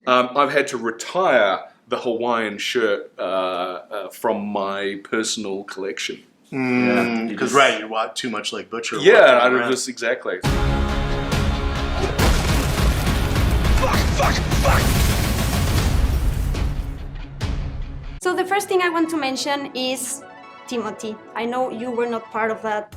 I've had to retire the Hawaiian shirt from my personal collection. Because you want too much like Butcher. Yeah, I don't just exactly. Fuck! So the first thing I want to mention is Timothy. I know you were not part of that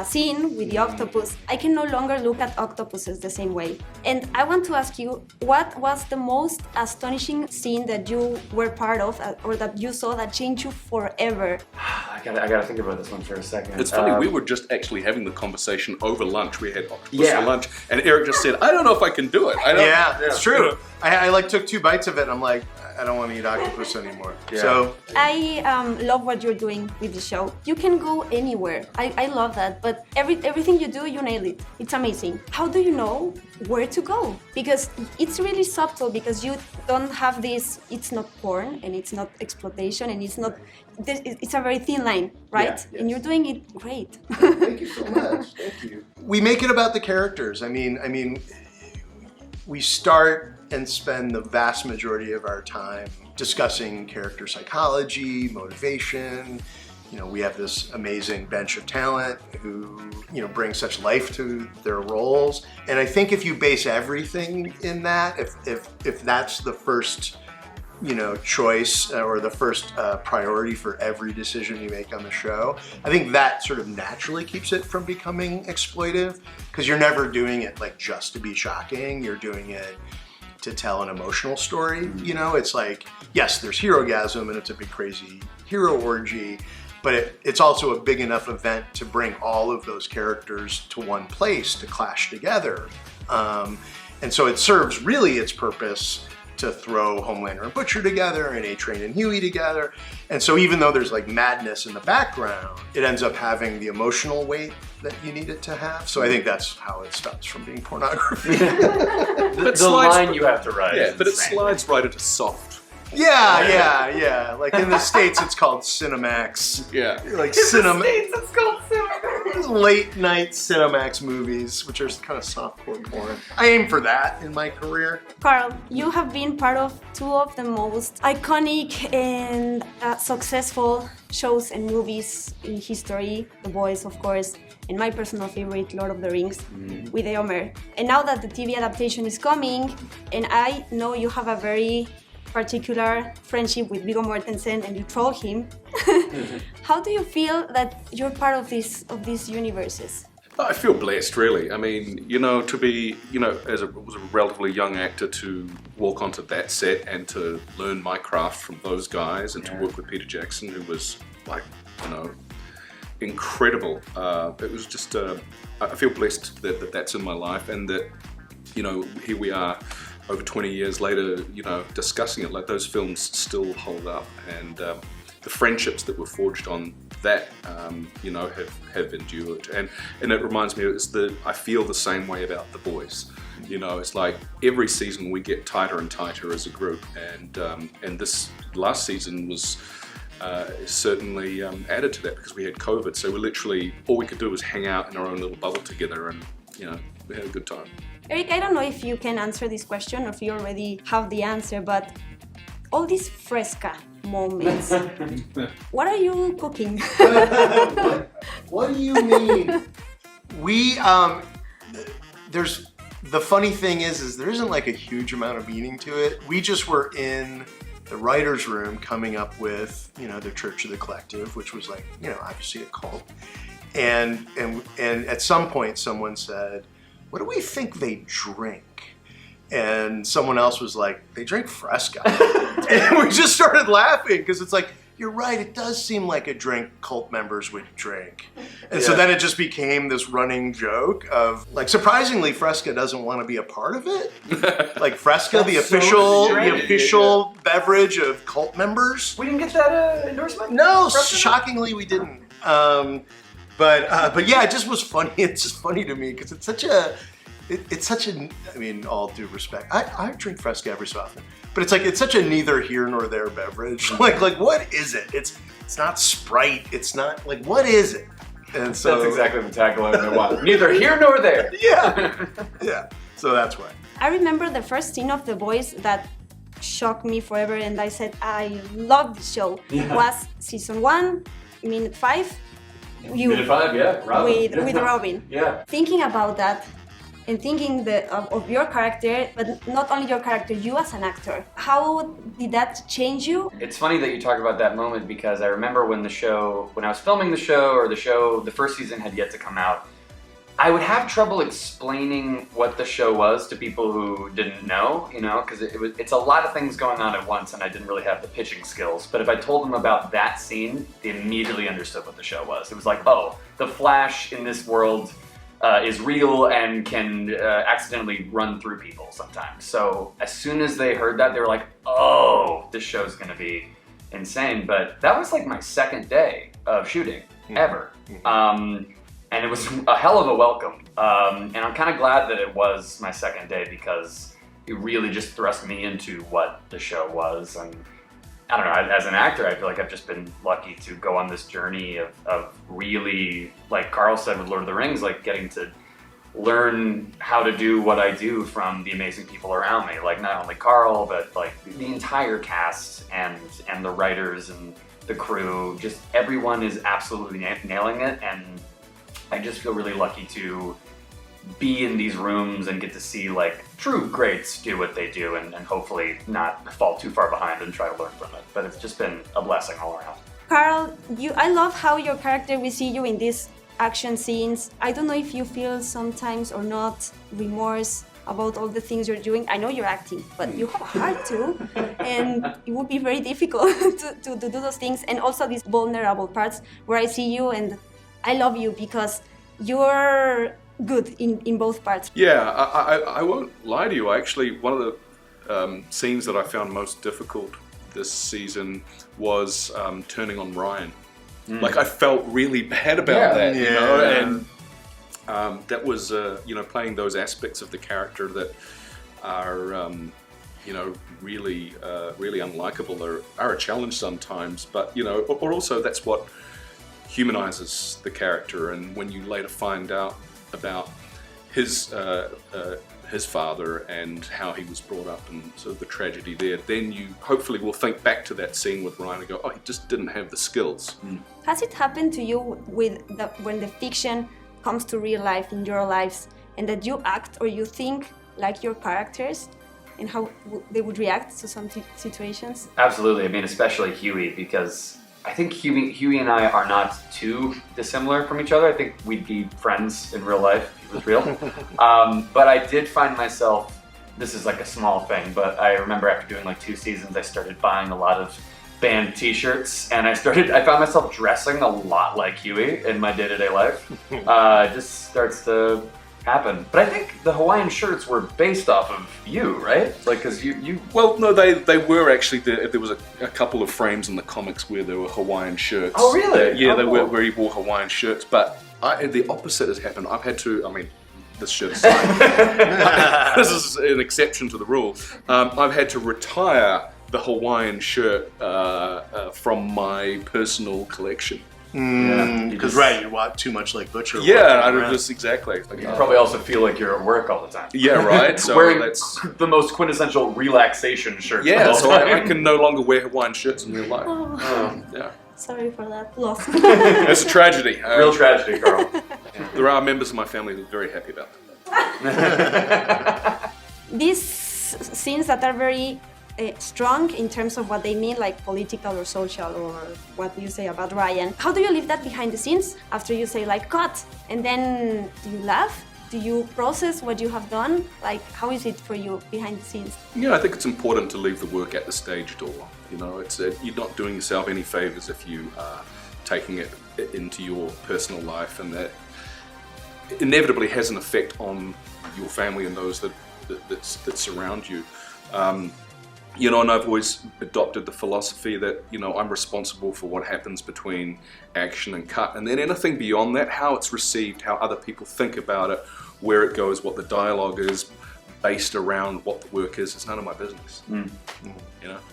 scene with the octopus. I can no longer look at octopuses the same way. And I want to ask you, what was the most astonishing scene that you were part of or that you saw that changed you forever? I gotta think about this one for a second. It's funny, we were just actually having the conversation over lunch. We had octopus for lunch, and Eric just said, I don't know if I can do it. It's true. I like took 2 bites of it and I'm like, I don't want to eat octopus anymore. Yeah. So I love what you're doing with the show. You can go anywhere. I love that, but everything you do, you nail it. It's amazing. How do you know where to go? Because it's really subtle, because you don't have this, it's not porn and it's not exploitation and it's not, it's a very thin line, right? Yeah, and you're doing it great. Thank you so much. Thank you. We make it about the characters. I mean, we start and spend the vast majority of our time discussing character psychology, motivation. You know, we have this amazing bench of talent who, you know, bring such life to their roles. And I think if you base everything in that, if that's the first, you know, choice or the first priority for every decision you make on the show, I think that sort of naturally keeps it from becoming exploitive, because you're never doing it like just to be shocking. You're doing it to tell an emotional story. You know, it's like, yes, there's Herogasm and it's a big crazy hero orgy, but it's also a big enough event to bring all of those characters to one place to clash together. And so it serves really its purpose to throw Homelander and Butcher together and A-Train and Hughie together. And so even though there's like madness in the background, it ends up having the emotional weight that you need it to have. So I think that's how it stops from being pornography. the line you have to write. Yeah, but it slides right into soft. Yeah. Like in the States, it's called Cinemax. Yeah. Like In the States, it's called Cinemax. Late night Cinemax movies, which are kind of softcore porn. I aim for that in my career. Karl, you have been part of 2 of the most iconic and successful shows and movies in history. The Boys, of course, and my personal favorite, Lord of the Rings, with Eomer. And now that the TV adaptation is coming, and I know you have a very particular friendship with Viggo Mortensen and you troll him, how do you feel that you're part of these universes? I feel blessed, really. I mean, you know, to be, you know, was a relatively young actor, to walk onto that set and to learn my craft from those guys, and to work with Peter Jackson, who was like, you know, incredible. It was just, I feel blessed that that's in my life, and that, you know, here we are over 20 years later, you know, discussing it. Like, those films still hold up, and the friendships that were forged on that, you know, have endured. And it reminds me, I feel the same way about The Boys. You know, it's like every season we get tighter and tighter as a group, and this last season was certainly added to that, because we had COVID, so we literally, all we could do was hang out in our own little bubble together, and, you know, we had a good time. Eric, I don't know if you can answer this question or if you already have the answer, but all these fresca moments, what are you cooking? What do you mean? The funny thing is there isn't like a huge amount of meaning to it. We just were in the writer's room coming up with, you know, the Church of the Collective, which was like, you know, obviously a cult. And at some point someone said, what do we think they drink? And someone else was like, they drink Fresca. And we just started laughing, because it's like, you're right, it does seem like a drink cult members would drink. And so then it just became this running joke of, like, surprisingly, Fresca doesn't want to be a part of it. Like, Fresca, the official beverage of cult members. We didn't get that endorsement? No, shockingly we didn't. But yeah, it just was funny. It's just funny to me, because it's such a, I mean, all due respect, I drink Fresca every so often, but it's such a neither here nor there beverage. Like what is it? It's not Sprite. It's not, like, what is it? And so that's exactly the tagline I want. Neither here nor there. Yeah. So that's why. I remember the first scene of The Boys that shocked me forever, and I said I love the show. Yeah. Was season 1, minute 5. Minute 5, yeah, Robin. With Robin. Yeah. Thinking about that and thinking of your character, but not only your character, you as an actor. How did that change you? It's funny that you talk about that moment because I remember when I was filming the show, the first season had yet to come out, I would have trouble explaining what the show was to people who didn't know, because it's a lot of things going on at once and I didn't really have the pitching skills. But if I told them about that scene, they immediately understood what the show was. It was like, oh, the Flash in this world is real and can accidentally run through people sometimes. So as soon as they heard that, they were like, oh, this show's gonna be insane. But that was like my second day of shooting ever. And it was a hell of a welcome. And I'm kind of glad that it was my second day because it really just thrust me into what the show was. And I don't know, as an actor, I feel like I've just been lucky to go on this journey of really, like Karl said with Lord of the Rings, like getting to learn how to do what I do from the amazing people around me. Like not only Karl, but like the entire cast and the writers and the crew. Just everyone is absolutely nailing it. And I just feel really lucky to be in these rooms and get to see like true greats do what they do and hopefully not fall too far behind and try to learn from it. But it's just been a blessing all around. Karl, I love how your character, we see you in these action scenes. I don't know if you feel sometimes or not remorse about all the things you're doing. I know you're acting, but you have a heart too, and it would be very difficult to do those things. And also these vulnerable parts where I see you and I love you because you're good in both parts. Yeah, I won't lie to you. Actually, one of the scenes that I found most difficult this season was turning on Ryan. Like I felt really bad about that, and that was playing those aspects of the character that are really unlikable are a challenge sometimes. But or also that's what humanizes the character, and when you later find out about his father and how he was brought up and sort of the tragedy there, then you hopefully will think back to that scene with Ryan and go, oh, he just didn't have the skills. Has it happened to you when the fiction comes to real life in your lives and that you act or you think like your characters and how they would react to some situations? Absolutely. I mean, especially Hughie, because I think Hughie and I are not too dissimilar from each other. I think we'd be friends in real life if it was real. But I did find myself, this is like a small thing, but I remember after doing like 2 seasons, I started buying a lot of band t-shirts and I found myself dressing a lot like Hughie in my day-to-day life. It just starts to happen. But I think the Hawaiian shirts were based off of you, right? Like, cause you... Well, no, they were actually, there was a couple of frames in the comics where there were Hawaiian shirts. Oh, really? Yeah, cool. Where he wore Hawaiian shirts, but the opposite has happened. I've had to, this shirt aside, this is an exception to the rule. I've had to retire the Hawaiian shirt from my personal collection. Because you walk too much like Butcher. Just exactly. You probably also feel like you're at work all the time. Yeah, right. So wearing that's the most quintessential relaxation shirt. Yeah, so I can no longer wear Hawaiian shirts in real life. Yeah. Sorry for that loss. It's a tragedy. Real tragedy, Karl. There are members of my family who are very happy about that. These scenes that are very strong in terms of what they mean, like political or social, or what you say about Ryan. How do you leave that behind the scenes after you say like cut? And then do you laugh? Do you process what you have done? Like, how is it for you behind the scenes? Yeah, I think it's important to leave the work at the stage door. It's you're not doing yourself any favors if you are taking it into your personal life, and that inevitably has an effect on your family and those that surround you. And I've always adopted the philosophy that, I'm responsible for what happens between action and cut. And then anything beyond that, how it's received, how other people think about it, where it goes, what the dialogue is, based around what the work is, it's none of my business.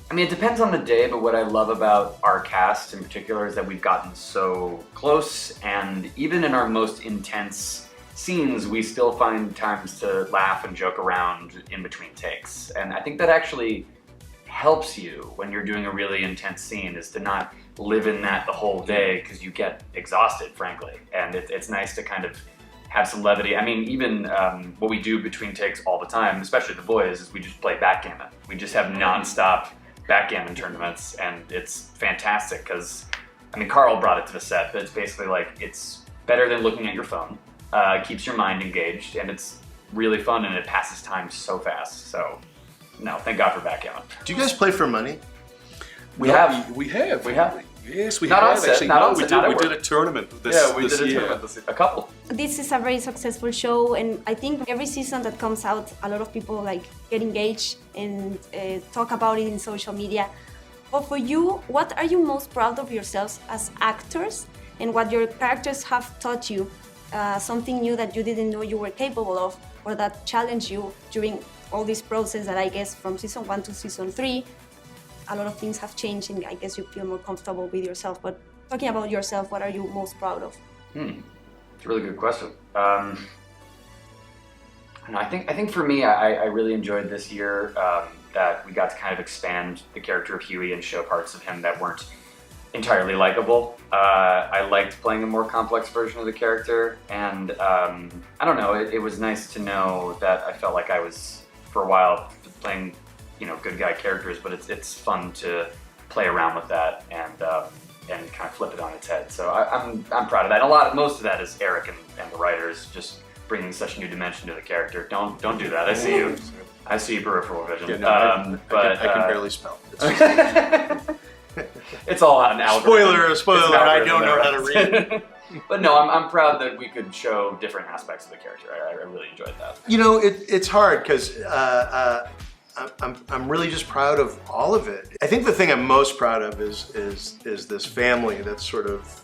I mean, it depends on the day, but what I love about our cast in particular is that we've gotten so close, and even in our most intense scenes, we still find times to laugh and joke around in between takes. And I think that actually helps you when you're doing a really intense scene is to not live in that the whole day, because you get exhausted, frankly. And it's nice to kind of have some levity. I mean, even what we do between takes all the time, especially the boys, is we just play backgammon. We just have non-stop backgammon tournaments, and it's fantastic because, I mean, Karl brought it to the set, but it's basically like, it's better than looking at your phone, keeps your mind engaged, and it's really fun, and it passes time so fast. So, no, thank God for backgammon. Do you guys play for money? We have. Yes, we Not have on set, actually. not No, on we set, did. not at We did work. a tournament this A year. tournament this year. A couple. This is a very successful show, and I think every season that comes out, a lot of people like get engaged and talk about it in social media. But for you, what are you most proud of yourselves as actors, and what your characters have taught you? Something new that you didn't know you were capable of, or that challenged you during all this process that I guess from season 1 to season 3, a lot of things have changed, and I guess you feel more comfortable with yourself. But talking about yourself, what are you most proud of? It's a really good question. I think for me, I really enjoyed this year that we got to kind of expand the character of Hughie and show parts of him that weren't entirely likable. I liked playing a more complex version of the character, and I don't know, it was nice to know that I felt like I was, for a while, playing, you know, good guy characters, but it's fun to play around with that and kind of flip it on its head. So I'm proud of that. And most of that is Eric and the writers just bringing such new dimension to the character. Don't do that. I see peripheral vision. Yeah, no, I can barely spell. It's just, it's all on an algorithm. Spoiler, I don't know how to read. But no, I'm proud that we could show different aspects of the character. I really enjoyed that. You know, it's hard because I'm really just proud of all of it. I think the thing I'm most proud of is this family that's sort of,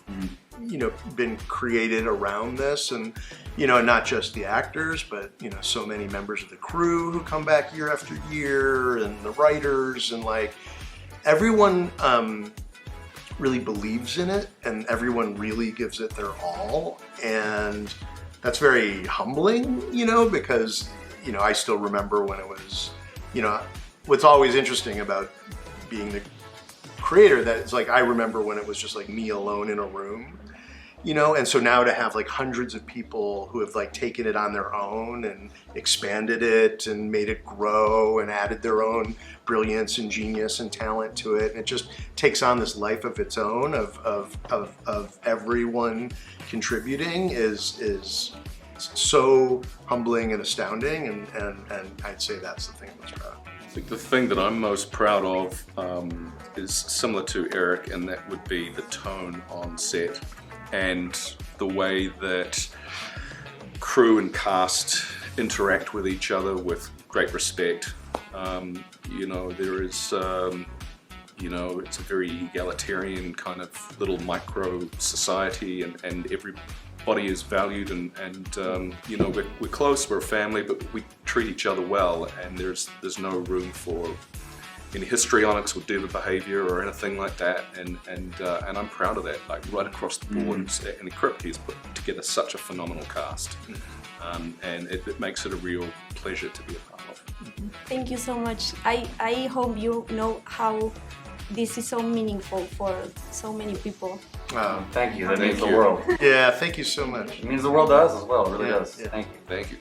you know, been created around this, and, you know, not just the actors, but, you know, so many members of the crew who come back year after year, and the writers, and like everyone really believes in it, and everyone really gives it their all, and that's very humbling, you know, because, you know, I still remember when it was, you know, what's always interesting about being the creator, that it's like, I remember when it was just like me alone in a room, you know, and so now to have like hundreds of people who have like taken it on their own and expanded it and made it grow and added their own brilliance and genius and talent to it, and it just takes on this life of its own of everyone contributing is so humbling and astounding, and I'd say that's the thing I'm most proud of. I think the thing that I'm most proud of is similar to Eric, and that would be the tone on set and the way that crew and cast interact with each other with great respect. You know, there is, you know, it's a very egalitarian kind of little micro society, and everybody is valued, and you know, we're close, we're a family, but we treat each other well, and there's no room for any histrionics or diva behavior or anything like that, and I'm proud of that, like right across the board. And Kripke has put together such a phenomenal cast, and it makes it a real pleasure to be a part of. Thank you so much. I hope you know how this is so meaningful for so many people. Thank you. That means the world. Yeah, thank you so much. It means the world to us as well. It really does. Yeah. Thank you. Thank you.